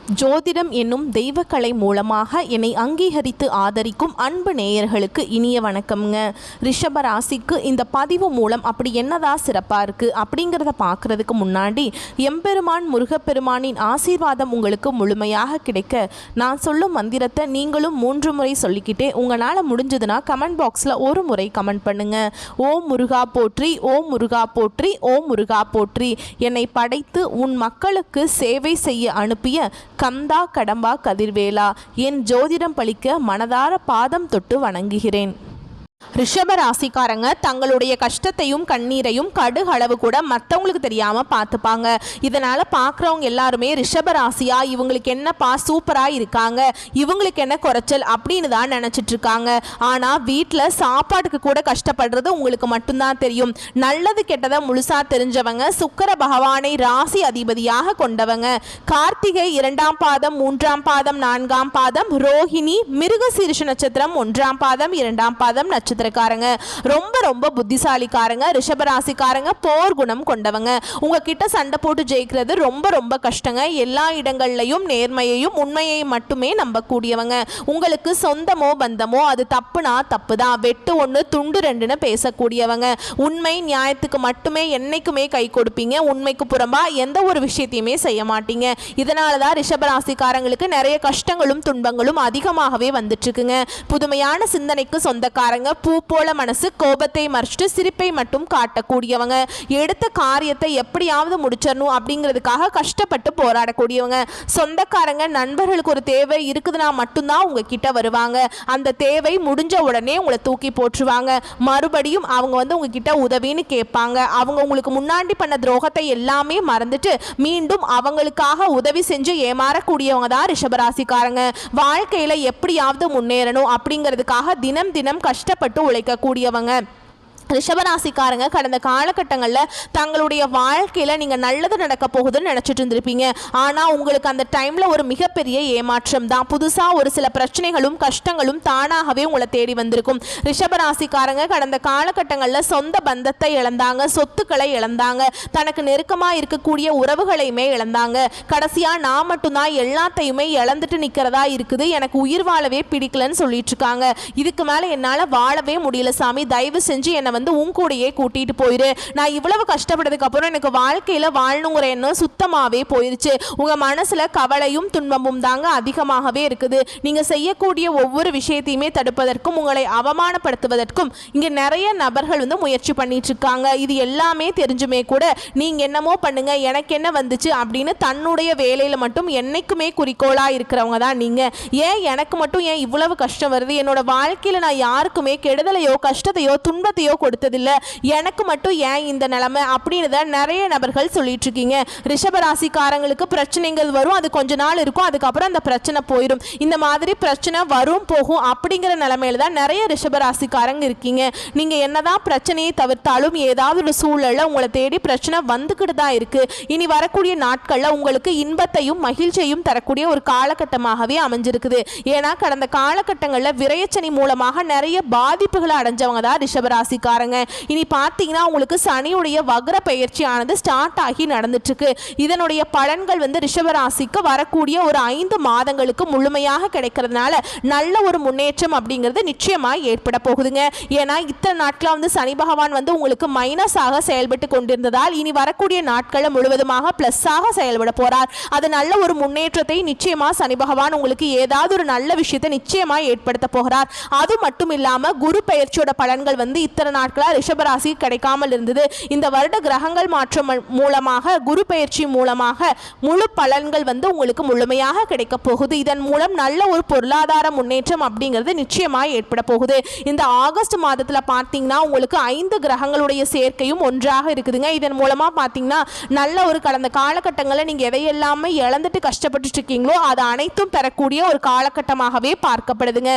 ஜோதிடம் என்னும் தெய்வக்கலை மூலமாக என்னை அங்கீகரித்து ஆதரிக்கும் அன்பு நேயர்களுக்கு இனிய வணக்கம்ங்க. ரிஷப ராசிக்கு இந்த பதிவு மூலம் அப்படி என்னதான் சிறப்பாக இருக்குது அப்படிங்கிறத பார்க்குறதுக்கு முன்னாடி எம்பெருமான் முருகப்பெருமானின் ஆசீர்வாதம் உங்களுக்கு முழுமையாக கிடைக்க நான் சொல்லும் மந்திரத்தை நீங்களும் 3 முறை சொல்லிக்கிட்டே உங்களால் முடிஞ்சதுன்னா கமெண்ட் பாக்ஸில் ஒரு முறை கமெண்ட் பண்ணுங்க. ஓம் முருகா போற்றி, ஓம் முருகா போற்றி, ஓம் முருகா போற்றி. என்னை படைத்து உன் மக்களுக்கு சேவை செய்ய அனுப்பிய கந்தா கடம்பா கதிர்வேலா, என் ஜோதிடம் பழிக்க மனதார பாதம் தொட்டு வணங்குகிறேன். ரிஷப ராசிக்காரங்க தங்களுடைய கஷ்டத்தையும் கண்ணீரையும் கடுகளவு கூட மற்றவங்களுக்கு தெரியாமல் பார்த்துப்பாங்க. இதனால் பார்க்குறவங்க எல்லாருமே ரிஷப ராசியா, இவங்களுக்கு என்னப்பா சூப்பராக இருக்காங்க, இவங்களுக்கு என்ன குறைச்சல் அப்படின்னு தான் நினச்சிட்டு இருக்காங்க. ஆனால் வீட்டில் சாப்பாட்டுக்கு கூட கஷ்டப்படுறது உங்களுக்கு மட்டும்தான் தெரியும். நல்லது கெட்டதை முழுசாக தெரிஞ்சவங்க சுக்கிர பகவானை ராசி அதிபதியாக கொண்டவங்க. கார்த்திகை 2ஆம் பாதம் 3ஆம் பாதம் 4ஆம் பாதம், ரோஹிணி மிருகசீரிஷ நட்சத்திரம் 1ஆம் பாதம் 2ஆம் பாதம் நட்சத்திரக்காரங்க. ரொம்ப ரொம்ப புத்திசாலிக்காரங்க. ரிஷபராசிக்காரங்க போர் குணம் கொண்டவங்க. உங்ககிட்ட சண்டை போட்டு ஜெயிக்கிறது ரொம்ப ரொம்ப கஷ்டங்க. எல்லா இடங்கள்லையும் நேர்மையையும் உண்மையை மட்டுமே நம்பக்கூடியவங்க. உங்களுக்கு சொந்தமோ பந்தமோ அது தப்புனா தப்பு தான், வெட்டு 1 துண்டு 2ன்னு பேசக்கூடியவங்க. உண்மை நியாயத்துக்கு மட்டுமே என்னைக்குமே கை கொடுப்பீங்க. உண்மைக்கு புறம்பா எந்த ஒரு விஷயத்தையுமே செய்ய மாட்டீங்க. இதனால தான் ரிஷபராசிக்காரங்களுக்கு நிறைய கஷ்டங்களும் துன்பங்களும் அதிகமாகவே வந்துட்டு இருக்குங்க. புதுமையான சிந்தனைக்கு சொந்தக்காரங்க. பூ போல மனசு, கோபத்தை மறைச்சிட்டு சிரிப்பை மட்டும் காட்டக்கூடியவங்க. எடுத்த காரியத்தை எப்படியாவது முடிச்சிடணும் அப்படிங்கிறதுக்காக கஷ்டப்பட்டு போராடக்கூடியவங்க. சொந்தக்காரங்க நண்பர்களுக்கு ஒரு தேவை இருக்குதுன்னா மட்டும்தான் உங்ககிட்ட வருவாங்க. அந்த தேவை முடிஞ்ச உடனே உங்களை தூக்கி போட்டுருவாங்க. மறுபடியும் அவங்க உங்ககிட்ட உதவின்னு கேட்பாங்க. அவங்க உங்களுக்கு முன்னாடி பண்ண துரோகத்தை எல்லாமே மறந்துட்டு மீண்டும் அவங்களுக்காக உதவி செஞ்சு ஏமாறக்கூடியவங்க தான் ரிஷபராசிக்காரங்க. வாழ்க்கையில் எப்படியாவது முன்னேறணும் அப்படிங்கிறதுக்காக தினம் தினம் கஷ்டப்பட்டு உழைக்கக்கூடியவங்க. ரிஷபராசிக்காரங்க கடந்த காலகட்டங்களில் தங்களுடைய வாழ்க்கையில் நீங்கள் நல்லது நடக்க போகுதுன்னு நினச்சிட்டு இருந்திருப்பீங்க. ஆனால் உங்களுக்கு அந்த டைமில் ஒரு மிகப்பெரிய ஏமாற்றம் தான். புதுசாக ஒரு சில பிரச்சனைகளும் கஷ்டங்களும் தானாகவே உங்களை தேடி வந்திருக்கும். ரிஷபராசிக்காரங்க கடந்த காலகட்டங்களில் சொந்த பந்தத்தை இழந்தாங்க, சொத்துக்களை இழந்தாங்க, தனக்கு நெருக்கமாக இருக்கக்கூடிய உறவுகளையுமே இழந்தாங்க. கடைசியாக நான் மட்டும்தான் எல்லாத்தையுமே இழந்துட்டு நிற்கிறதா இருக்குது, எனக்கு உயிர் வாழவே பிடிக்கலன்னு சொல்லிட்டு இருக்காங்க. இதுக்கு மேலே என்னால் வாழவே முடியல சாமி, தயவு செஞ்சு என்னை உன் கூடயே கூட்டிட்டு போயிரு. நான் இவ்வளவு கஷ்டப்பட்டதுக்கு அப்புறம் எனக்கு வாழ்க்கையில வாழணுங்கிற எண்ணம் சுத்தமாவே போயிருச்சு. உங்க மனசுல கவலையும் துன்பமும் தாங்க அதிகமாகவே இருக்குது. நீங்க செய்யக்கூடிய ஒவ்வொரு விஷயத்தையுமே தடுப்பதற்கும் உங்களை அவமானப்படுத்துவதற்கும் இங்க நிறைய நபர்கள் முயற்சி பண்ணிட்டு இருக்காங்க. இது எல்லாமே தெரிஞ்சுமே கூட நீங்க என்னமோ பண்ணுங்க, எனக்கு என்ன வந்துச்சு அப்படின்னு தன்னுடைய வேலையில மட்டும் என்னைக்குமே குறிக்கோளா இருக்கிறவங்க தான் நீங்க. ஏன் எனக்கு மட்டும் ஏன் இவ்வளவு கஷ்டம் வருது, என்னோட வாழ்க்கையில நான் யாருக்குமே கெடுதலையோ கஷ்டத்தையோ துன்பத்தையோ கொடுத்ததில்லை, எனக்கு மட்டும் ஏன் இந்த நிலைமை அப்படின்னு தான் நிறைய நபர்கள் சொல்லிட்டு இருக்கீங்க. ரிஷபராசிக்காரங்களுக்கு பிரச்சனைகள் வரும், அது கொஞ்ச நாள் இருக்கும், அதுக்கப்புறம் அந்த பிரச்சனை போயிடும். இந்த மாதிரி பிரச்சனை வரும் போகும் அப்படிங்கிற நிலைமையில தான் நிறைய ரிஷபராசிக்காரங்க இருக்கீங்க. நீங்க என்னதான் பிரச்சனையை தவிர்த்தாலும் ஏதாவது ஒரு சூழல்ல உங்களை தேடி பிரச்சனை வந்துக்கிட்டு தான் இருக்கு. இனி வரக்கூடிய நாட்கள்ல உங்களுக்கு இன்பத்தையும் மகிழ்ச்சியையும் தரக்கூடிய ஒரு காலகட்டமாகவே அமைஞ்சிருக்குது. ஏன்னா கடந்த காலகட்டங்களில் விரயச்சனி மூலமாக நிறைய பாதிப்புகளை அடைஞ்சவங்க தான் ரிஷபராசிக்காரங்க. இனி பார்த்தீங்கன்னா உங்களுக்கு சனியுடைய வக்ர பெயர்ச்சியானது ஸ்டார்ட் ஆகி நடந்துட்டு இருக்கு. இதனுடைய பலன்கள் ரிஷபராசிக்கு வரக்கூடிய ஒரு 5 மாதங்களுக்கு முழுமையாக கிடைக்கிறதுனால நல்ல ஒரு முன்னேற்றம் அப்படிங்கிறது நிச்சயமாக ஏற்பட போகுதுங்க. ஏன்னா இத்தனை நாட்களாக சனி பகவான் உங்களுக்கு மைனஸாக செயல்பட்டு கொண்டிருந்ததால் இனி வரக்கூடிய நாட்களில் முழுவதுமாக பிளஸ்ஸாக செயல்பட போறார். அது நல்ல ஒரு முன்னேற்றத்தை நிச்சயமா சனி பகவான் உங்களுக்கு ஏதாவது ஒரு நல்ல விஷயத்தை நிச்சயமா ஏற்படுத்த போகிறார். அது மட்டும் இல்லாம குரு பெயர்ச்சியோட பலன்கள் இத்தனை நாட்களா ரிஷபராசி கிடைக்காமல் இருந்தது. இந்த வருட கிரகங்கள் மாற்றம் மூலமாக குரு பெயர்ச்சி மூலமாக முழு பலன்கள் உங்களுக்கு முழுமையாக கிடைக்க போகுது. இதன் மூலம் நல்ல ஒரு பொருளாதார முன்னேற்றம் அப்படிங்கிறது நிச்சயமாக ஏற்பட போகுது. இந்த ஆகஸ்ட் மாதத்தில் பார்த்தீங்கன்னா உங்களுக்கு 5 கிரகங்களுடைய சேர்க்கையும் ஒன்றாக இருக்குதுங்க. இதன் மூலமா பார்த்தீங்கன்னா நல்ல ஒரு கடந்த காலகட்டங்களில் நீங்க எதையெல்லாமே இழந்துட்டு கஷ்டப்பட்டு இருக்கீங்களோ அது அனைத்தும் பெறக்கூடிய ஒரு காலகட்டமாகவே பார்க்கப்படுதுங்க.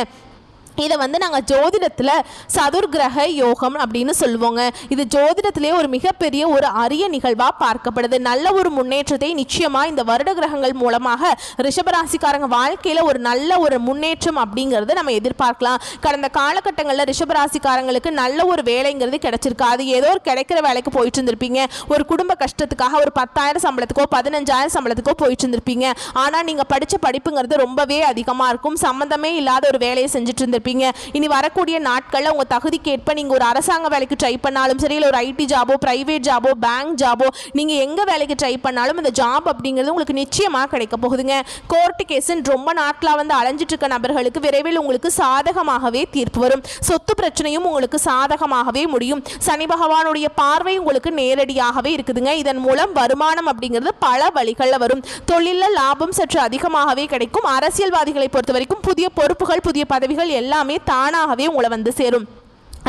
இதை வந்து நாங்கள் ஜோதிடத்தில் சதுர்கிரக யோகம் அப்படின்னு சொல்லுவோங்க. இது ஜோதிடத்திலே ஒரு மிகப்பெரிய ஒரு அரிய நிகழ்வாக பார்க்கப்படுது. நல்ல ஒரு முன்னேற்றத்தை நிச்சயமாக இந்த வருட கிரகங்கள் மூலமாக ரிஷபராசிக்காரங்க வாழ்க்கையில் ஒரு நல்ல ஒரு முன்னேற்றம் அப்படிங்கிறது நம்ம எதிர்பார்க்கலாம். கடந்த காலகட்டங்களில் ரிஷபராசிக்காரங்களுக்கு நல்ல ஒரு வேலைங்கிறது கிடைச்சிருக்காது. ஏதோ ஒரு கிடைக்கிற வேலைக்கு போயிட்டு இருந்திருப்பீங்க. ஒரு குடும்ப கஷ்டத்துக்காக ஒரு 10,000 சம்பளத்துக்கோ 15,000 சம்பளத்துக்கோ போயிட்டு இருந்திருப்பீங்க. ஆனால் நீங்கள் படித்த படிப்புங்கிறது ரொம்பவே அதிகமாக இருக்கும். சம்மந்தமே இல்லாத ஒரு வேலையை செஞ்சுட்டு இருந்திருப்பீங்க. இனி வரக்கூடிய நாட்களில் உங்கள் தகுதிக்கேற்ப நீங்கள் ஒரு அரசாங்க வேலைக்கு ட்ரை பண்ணாலும் சரி, இல்லை ஒரு ஐடி ஜாபோ, பிரைவேட் ஜாபோ, பேங்க் ஜாபோ, நீங்கள் எங்கே வேலைக்கு ட்ரை பண்ணாலும் இந்த ஜாப் அப்படிங்கிறது உங்களுக்கு நிச்சயமாக கிடைக்க போகுதுங்க. கோர்ட்டு கேஸுன்னு ரொம்ப நாட்களாக வந்து அலைஞ்சிட்டு இருக்க நபர்களுக்கு விரைவில் உங்களுக்கு சாதகமாகவே தீர்ப்பு வரும். சொத்து பிரச்சனையும் உங்களுக்கு சாதகமாகவே முடியும். சனி பகவானுடைய பார்வை உங்களுக்கு நேரடியாகவே இருக்குதுங்க. இதன் மூலம் வருமானம் அப்படிங்கிறது பல வழிகளில் வரும். தொழிலில் லாபம் சற்று அதிகமாகவே கிடைக்கும். அரசியல்வாதிகளை பொறுத்த வரைக்கும் புதிய பொறுப்புகள், புதிய பதவிகள் எல்லாமே தானாகவே உங்களை வந்து சேரும்.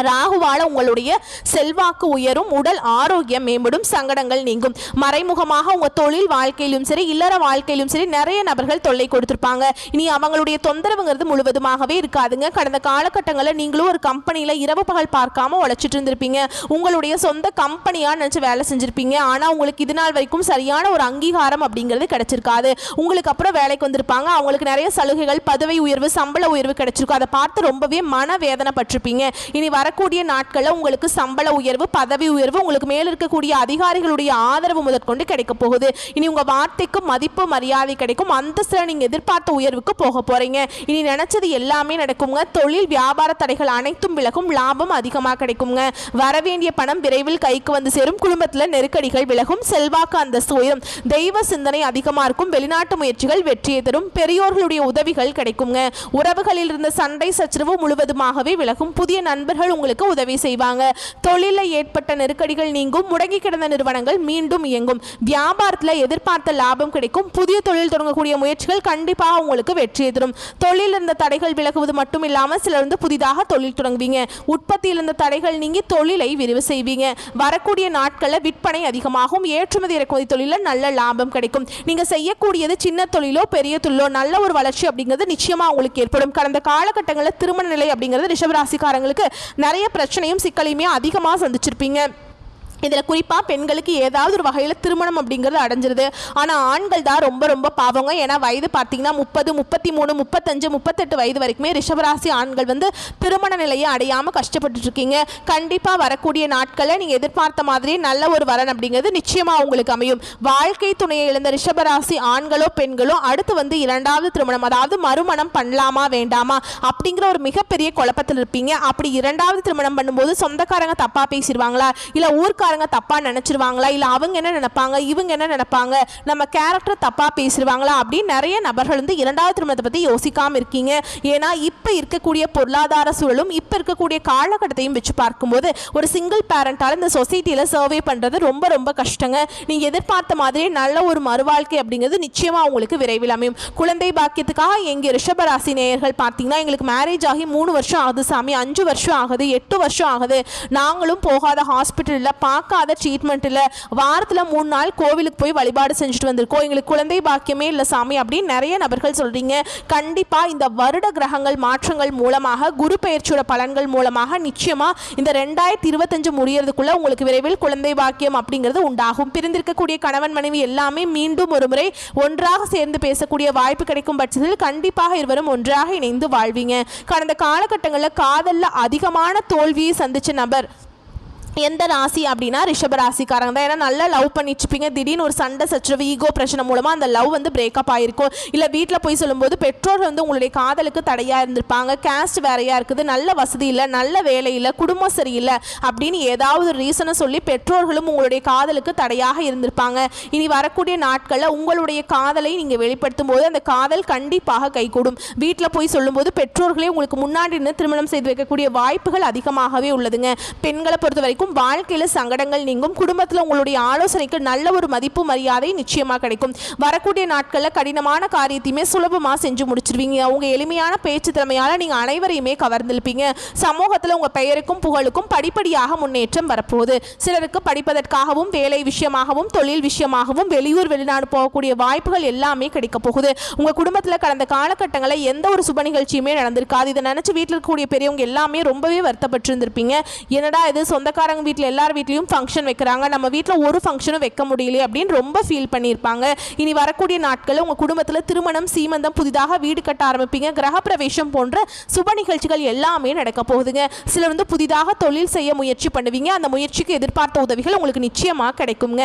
ராகுவால உங்களுடைய செல்வாக்கு உயரும், உடல் ஆரோக்கியம் மேம்படும், சங்கடங்கள் நீங்கும். மறைமுகமாக உங்கள் தொழில் வாழ்க்கையிலும் சரி, இல்லற வாழ்க்கையிலும் சரி நிறைய நபர்கள் தொல்லை கொடுத்துருப்பாங்க. இனி அவங்களுடைய தொந்தரவுங்கிறது முழுவதுமாகவே இருக்காதுங்க. கடந்த காலகட்டங்களில் நீங்களும் ஒரு கம்பெனியில் இரவு பகல் பார்க்காம உழைச்சிட்டு இருந்திருப்பீங்க. உங்களுடைய சொந்த கம்பெனியாக நினச்சி வேலை செஞ்சுருப்பீங்க. ஆனால் உங்களுக்கு இது நாள் வரைக்கும் சரியான ஒரு அங்கீகாரம் அப்படிங்கிறது கிடைச்சிருக்காது. உங்களுக்கு அப்புறம் வேலைக்கு வந்திருப்பாங்க. அவங்களுக்கு நிறைய சலுகைகள், பதவி உயர்வு, சம்பள உயர்வு கிடைச்சிருக்கும். அதை பார்த்து ரொம்பவே மனவேதனைப்பட்டிருப்பீங்க. இனி வரக்கூடிய நாட்களில் உங்களுக்கு சம்பள உயர்வு, பதவி உயர்வு, உங்களுக்கு மேல் இருக்கக்கூடிய அதிகாரிகளுடைய ஆதரவு முதற்கொண்டு கிடைக்க போகுது. இனி உங்கள் வார்த்தைக்கு மதிப்பு மரியாதை கிடைக்கும். அந்தஸ்தில் நீங்கள் எதிர்பார்த்த உயர்வுக்கு போக போகிறீங்க. இனி நினச்சது எல்லாமே நடக்குங்க. தொழில் வியாபார தடைகள் அனைத்தும் விலகும். லாபம் அதிகமாக கிடைக்குங்க. வரவேண்டிய பணம் விரைவில் கைக்கு வந்து சேரும். குடும்பத்தில் நெருக்கடிகள் விலகும். செல்வாக்கு அந்தஸ்து உயரும். தெய்வ சிந்தனை அதிகமாக இருக்கும். வெளிநாட்டு முயற்சிகள் வெற்றியை தரும். பெரியோர்களுடைய உதவிகள் கிடைக்குங்க. உறவுகளில் இருந்த சண்டை சச்சரவு முழுவதுமாகவே விலகும். புதிய நண்பர்கள் உங்களுக்கு உதவி செய்வாங்க. தொழிலில் ஏற்பட்ட நெருக்கடிகள் நீங்கும். முடங்கி கிடந்த நிறுவனங்கள் மீண்டும் இயங்கும். வியாபாரத்தில் எதிர்பார்த்த லாபம் கிடைக்கும். புதிய தொழில் தொடங்கக்கூடிய முயற்சிகள் கண்டிப்பாக உங்களுக்கு வெற்றியை தரும். தொழில் இருந்த தடைகள் விலகுவது மட்டும் இல்லாமல் சிலர் வந்து புதிதாக தொழில் தொடங்குவீங்க. உற்பத்தியில் இருந்த தடைகள் நீங்கி தொழிலை விரிவு செய்வீங்க. வரக்கூடிய நாட்களில் விற்பனை அதிகமாகும். ஏற்றுமதி இறக்குமதி தொழிலில் நல்ல லாபம் கிடைக்கும். நீங்கள் செய்யக்கூடியது சின்ன தொழிலோ பெரிய தொழிலோ நல்ல ஒரு வளர்ச்சி அப்படிங்கிறது நிச்சயமா உங்களுக்கு ஏற்படும். கடந்த காலகட்டங்களில் திருமண நிலை அப்படிங்கிறது ரிஷபராசிக்காரங்களுக்கு நிறைய பிரச்சனையும் சிக்கலையுமே அதிகமாக சந்திச்சிருப்பீங்க. இதில் குறிப்பாக பெண்களுக்கு ஏதாவது ஒரு வகையில் திருமணம் அப்படிங்கிறது அடைஞ்சிருது. ஆனால் ஆண்கள் தான் ரொம்ப ரொம்ப பாவங்க. ஏன்னா வயது பார்த்தீங்கன்னா 30, 33, 35, 38 வயது வரைக்குமே ரிஷபராசி ஆண்கள் வந்து திருமண நிலையை அடையாமல் கஷ்டப்பட்டு இருக்கீங்க. கண்டிப்பாக வரக்கூடிய நாட்களில் நீங்கள் எதிர்பார்த்த மாதிரி நல்ல ஒரு வரன் அப்படிங்கிறது நிச்சயமாக உங்களுக்கு அமையும். வாழ்க்கை துணையை இழந்த ரிஷபராசி ஆண்களோ பெண்களோ அடுத்து வந்து இரண்டாவது திருமணம், அதாவது மறுமணம் பண்ணலாமா வேண்டாமா அப்படிங்கிற ஒரு மிகப்பெரிய குழப்பத்தில் இருப்பீங்க. அப்படி இரண்டாவது திருமணம் பண்ணும்போது சொந்தக்காரங்க தப்பாக பேசிடுவாங்களா, இல்லை ஊர்க்காரங்க தப்பா நினைச்சிருவாங்களா, இல்ல அவங்க என்ன நினைப்பாங்க, இவங்க என்ன நினைப்பாங்க, நம்ம கேரக்டர் தப்பா பேசிடுவாங்களா அப்படின்னு நிறைய நபர்கள் வந்து இரண்டாவது திருமணத்தை பத்தி யோசிக்காம இருக்கீங்க. ஏன்னா இப்ப இருக்கக்கூடிய பொருளாதார சூழலும் இப்ப இருக்கக்கூடிய காலகட்டத்தையும் வச்சு பார்க்கும்போது ஒரு சிங்கிள் பேரண்டால இந்த சொசைட்டியில சர்வே பண்றது ரொம்ப ரொம்ப கஷ்டங்க. நீங்க எதிர்பார்த்த மாதிரி நல்ல ஒரு மறுவாழ்க்கை அப்படிங்கிறது நிச்சயமா உங்களுக்கு விரைவில் அமையும். குழந்தை பாக்கியத்துக்காக எங்க ரிஷபராசி நேயர்கள் பார்த்தீங்கன்னா எங்களுக்கு மேரேஜ் ஆகி 3 வருஷம் ஆகுது சாமி, 5 வருஷம் ஆகுது, 8 வருஷம் ஆகுது, நாங்களும் போகாத ஹாஸ்பிட்டலில் பார்க்காத ட்ரீட்மெண்ட் இல்லை, வாரத்தில் 3 நாள் கோவிலுக்கு போய் வழிபாடு செஞ்சுட்டு வந்திருக்கோம், எங்களுக்கு குழந்தை பாக்கியமே இல்லை சாமி அப்படின்னு நிறைய நபர்கள் சொல்கிறீங்க. கண்டிப்பாக இந்த வருட கிரகங்கள் மாற்றங்கள் மூலமாக, குரு பெயர்ச்சியோட பலன்கள் மூலமாக நிச்சயமாக இந்த 2025 முடியறதுக்குள்ள உங்களுக்கு விரைவில் குழந்தை பாக்கியம் அப்படிங்கிறது உண்டாகும். பிரிந்திருக்கக்கூடிய கணவன் மனைவி எல்லாமே மீண்டும் ஒரு முறை ஒன்றாக சேர்ந்து பேசக்கூடிய வாய்ப்பு கிடைக்கும் பட்சத்தில் கண்டிப்பாக இருவரும் ஒன்றாக இணைந்து வாழ்வீங்க. கடந்த காலகட்டங்களில் காதலில் அதிகமான தோல்வியை சந்திச்ச நபர் எந்த ராசி அப்படின்னா ரிஷப ராசிக்காரங்க தான். ஏன்னா நல்லா லவ் பண்ணிட்டு இருப்பீங்க. திடீர்னு ஒரு சண்டை சச்சரவு, ஈகோ பிரச்சனை மூலமாக அந்த லவ் வந்து பிரேக்கப் ஆகிருக்கும். இல்லை வீட்டில் போய் சொல்லும்போது பெற்றோர் வந்து உங்களுடைய காதலுக்கு தடையாக இருந்திருப்பாங்க. கேஸ்ட் வேறையாக இருக்குது, நல்ல வசதி இல்லை, நல்ல வேலை இல்லை, குடும்பம் சரியில்லை அப்படின்னு ஏதாவது ஒரு ரீசனை சொல்லி பெற்றோர்களும் உங்களுடைய காதலுக்கு தடையாக இருந்திருப்பாங்க. இனி வரக்கூடிய நாட்களில் உங்களுடைய காதலை நீங்கள் வெளிப்படுத்தும் போது அந்த காதல் கண்டிப்பாக கைகூடும். வீட்டில் போய் சொல்லும்போது பெற்றோர்களே உங்களுக்கு முன்னாடி இருந்து திருமணம் செய்து வைக்கக்கூடிய வாய்ப்புகள் அதிகமாகவே உள்ளதுங்க. பெண்களை பொறுத்த வரைக்கும் வரைக்கும் வாழ்க்கையில் சங்கடங்கள் நீங்கும். குடும்பத்தில் உங்களுடைய ஆலோசனைக்கு நல்ல ஒரு மதிப்பு மரியாதை நிச்சயமாக கிடைக்கும். வரக்கூடிய நாட்களில் கடினமான காரியத்தையுமே சுலபமாக செஞ்சு முடிச்சிருவீங்க. உங்க எளிமையான பேச்சு திறமையால் நீங்கள் அனைவரையுமே கவர்ந்திருப்பீங்க. சமூகத்தில் உங்கள் பெயருக்கும் புகழுக்கும் படிப்படியாக முன்னேற்றம் வரப்போகுது. சிலருக்கு படிப்பதற்காகவும் வேலை விஷயமாகவும் தொழில் விஷயமாகவும் வெளியூர் வெளிநாடு போகக்கூடிய வாய்ப்புகள் எல்லாமே கிடைக்க போகுது. உங்கள் குடும்பத்தில் கடந்த காலகட்டங்களில் எந்த ஒரு சுப நிகழ்ச்சியுமே நடந்திருக்காது. இதை நினச்சி வீட்டில் இருக்கக்கூடிய பெரியவங்க எல்லாமே ரொம்பவே வருத்தப்பட்டிருந்திருப்பீங்க. என்னடா இது, சொந்தக்காரங்க வீட்டில் எல்லார் வீட்லையும் ஃபங்க்ஷன் வைக்கிறாங்க, நம்ம வீட்டில் ஒரு ஃபங்க்ஷனும் வைக்க முடியலையே அப்படின்னு ரொம்ப ஃபீல் பண்ணியிருப்பாங்க. இனி வரக்கூடிய நாட்களில் உங்கள் குடும்பத்தில் திருமணம், சீமந்தம், புதிதாக வீடு கட்ட ஆரம்பிப்பீங்க. கிரகப்பிரவேசம் போன்ற சுப நிகழ்ச்சிகள் எல்லாமே நடக்க போகுதுங்க. சிலர் புதிதாக தொழில் செய்ய முயற்சி பண்ணுவீங்க. அந்த முயற்சிக்கு எதிர்பார்த்த உதவிகள் உங்களுக்கு நிச்சயமாக கிடைக்குங்க.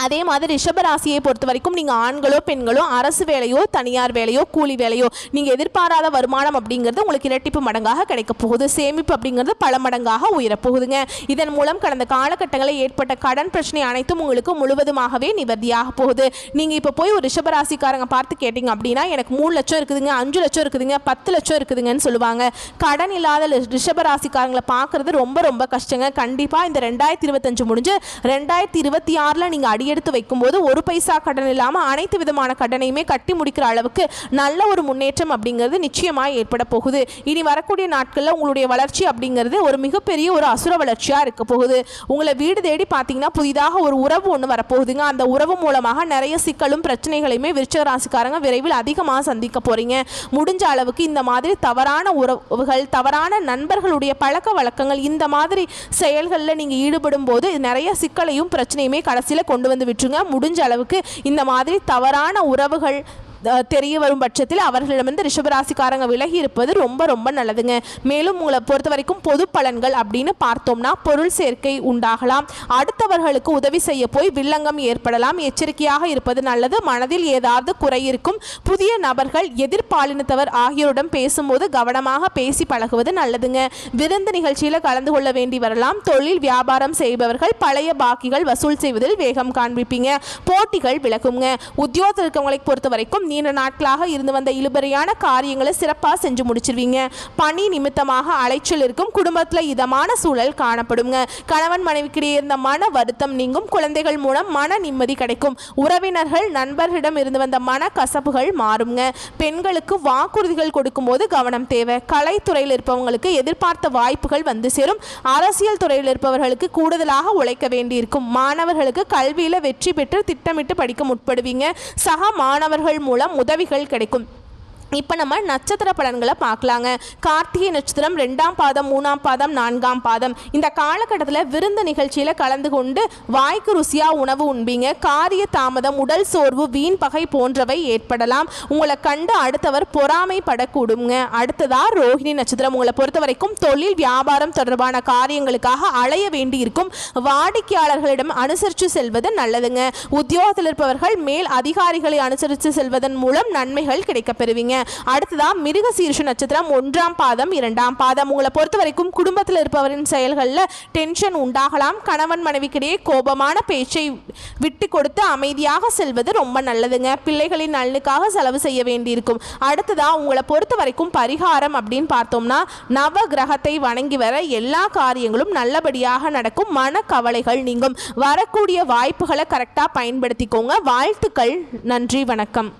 அதே மாதிரி ரிஷபராசியை பொறுத்த வரைக்கும் நீங்கள் ஆண்களோ பெண்களோ அரசு வேலையோ தனியார் வேலையோ கூலி வேலையோ நீங்கள் எதிர்பாராத வருமானம் அப்படிங்கிறது உங்களுக்கு இரட்டிப்பு மடங்காக கிடைக்க போகுது. சேமிப்பு அப்படிங்கிறது பல மடங்காக உயரப்போகுதுங்க. இதன் மூலம் கடந்த காலகட்டங்களில் ஏற்பட்ட கடன் பிரச்சனை அனைத்தும் உங்களுக்கு முழுவதுமாகவே நிவர்த்தியாக போகுது. நீங்கள் இப்போ போய் ஒரு ரிஷபராசிக்காரங்க பார்த்து கேட்டிங்க அப்படின்னா எனக்கு 3 லட்சம் இருக்குதுங்க, 5 லட்சம் இருக்குதுங்க, 10 லட்சம் இருக்குதுங்கன்னு சொல்லுவாங்க. கடன் இல்லாத ரிஷபராசிக்காரங்களை பார்க்குறது ரொம்ப ரொம்ப கஷ்டங்க. கண்டிப்பாக இந்த 2025 முடிஞ்சு 2026 நீங்கள் எடுத்து வைக்கும்போது ஒரு பைசா கடன் இல்லாமல் அனைத்து விதமான கடனையுமே கட்டி முடிக்கிற அளவுக்கு நல்ல ஒரு முன்னேற்றம் அப்படிங்கிறது நிச்சயமாக ஏற்பட போகுது. இனி வரக்கூடிய நாட்களில் உங்களுடைய வளர்ச்சி அப்படிங்கிறது ஒரு மிகப்பெரிய ஒரு அசுர வளர்ச்சியாக இருக்க போகுது. உங்களை வீடு தேடி பார்த்தீங்கன்னா புதிதாக ஒரு உறவு ஒன்று வரப்போகுதுங்க. அந்த உறவு மூலமாக நிறைய சிக்கலும் பிரச்சனைகளையுமே விருச்சிக ராசிக்காரங்க விரைவில் அதிகமாக சந்திக்க போறீங்க. முடிஞ்ச அளவுக்கு இந்த மாதிரி தவறான உறவுகள், தவறான நண்பர்களுடைய பழக்க வழக்கங்கள், இந்த மாதிரி செயல்களில் நீங்கள் ஈடுபடும் போது நிறைய சிக்கலையும் பிரச்சனையுமே கடைசியில் கொண்டு வந்து விட்டுருங்க. முடிஞ்ச அளவுக்கு இந்த மாதிரி தவறான உறவுகள் தெரிய வரும் பட்சத்தில் அவர்களிடமிருந்து ரிஷபராசிக்காரங்க விலகி இருப்பது ரொம்ப ரொம்ப நல்லதுங்க. மேலும் உங்களை பொறுத்த வரைக்கும் பொது பலன்கள் அப்படின்னு பார்த்தோம்னா பொருள் சேர்க்கை உண்டாகலாம். அடுத்தவர்களுக்கு உதவி செய்ய போய் வில்லங்கம் ஏற்படலாம். எச்சரிக்கையாக இருப்பது நல்லது. மனதில் ஏதாவது குறை இருக்கும். புதிய நபர்கள், எதிர்பாலினத்தவர் ஆகியோரிடம் பேசும்போது கவனமாக பேசி பழகுவது நல்லதுங்க. விருந்து நிகழ்ச்சியில் கலந்து கொள்ள வேண்டி வரலாம். தொழில் வியாபாரம் செய்பவர்கள் பழைய பாக்கிகள் வசூல் செய்வதில் வேகம் காண்பிப்பீங்க. போட்டிகள் விலகுங்க. உத்தியோகத்தில் இருக்கவங்களை பொறுத்த வரைக்கும் நீண்ட நாட்களாக இருந்து வந்த இழுபறியான காரியங்களை சிறப்பாக செஞ்சு முடிச்சிருவீங்க. பணி நிமித்தமாக அலைச்சல் இருக்கும். குடும்பத்தில் இதமான சூழல் காணப்படுங்க. கணவன் மனைவிக்கிடையே இருந்த மன வருத்தம் நீங்கும். குழந்தைகள் மூலம் மன நிம்மதி கிடைக்கும். உறவினர்கள், நண்பர்களிடம் இருந்து வந்த மன கசப்புகள் மாறுங்க. பெண்களுக்கு வாக்குறுதிகள் கொடுக்கும் போது கவனம் தேவை. கலைத்துறையில் இருப்பவங்களுக்கு எதிர்பார்த்த வாய்ப்புகள் வந்து சேரும். அரசியல் துறையில் இருப்பவர்களுக்கு கூடுதலாக உழைக்க வேண்டியிருக்கும். மாணவர்களுக்கு கல்வியில் வெற்றி பெற்று திட்டமிட்டு படிக்க முற்படுவீங்க. சக மாணவர்கள் மூலம் உதவிகள் கிடைக்கும். இப்போ நம்ம நட்சத்திர பலன்களை பார்க்கலாங்க. கார்த்திகை நட்சத்திரம் 2ஆம் பாதம், 3ஆம் பாதம், 4ஆம் பாதம். இந்த காலகட்டத்தில் விருந்து நிகழ்ச்சியில் கலந்து கொண்டு வாய்க்கு ருசியாக உணவு உண்பீங்க. காரிய தாமதம், உடல் சோர்வு, வீண் பகை போன்றவை ஏற்படலாம். உங்களை கண்டு அடுத்தவர் பொறாமைப்படக்கூடுங்க. அடுத்ததா ரோஹிணி நட்சத்திரம். உங்களை பொறுத்த வரைக்கும் தொழில் வியாபாரம் தொடர்பான காரியங்களுக்காக அலைய வேண்டி இருக்கும். வாடிக்கையாளர்களிடம் அனுசரித்து செல்வது நல்லதுங்க. உத்தியோகத்தில் இருப்பவர்கள் மேல் அதிகாரிகளை அனுசரித்து செல்வதன் மூலம் நன்மைகள் கிடைக்கப் பெறுவீங்க. அடுத்ததா மிருகசீரிஷ நட்சத்திரம் 1ஆம் பாதம், 2ஆம் பாதம். உங்களை பொறுத்த வரைக்கும் குடும்பத்தில் இருப்பவரின் செயல்களில் டென்ஷன் உண்டாகலாம். கணவன் மனைவிக்கிடையே கோபமான பேச்சை விட்டு கொடுத்து அமைதியாக செல்வது ரொம்ப நல்லதுங்க. பிள்ளைகளின் நலனுக்காக செலவு செய்ய வேண்டியிருக்கும். அடுத்ததா உங்களை பொறுத்த வரைக்கும் பரிகாரம் அப்படின்னு பார்த்தோம்னா நவ கிரகத்தை வணங்கி வர எல்லா காரியங்களும் நல்லபடியாக நடக்கும். மன கவலைகள் நீங்கும். வரக்கூடிய வாய்ப்புகளை கரெக்டாக பயன்படுத்திக்கோங்க. வாழ்த்துக்கள். நன்றி, வணக்கம்.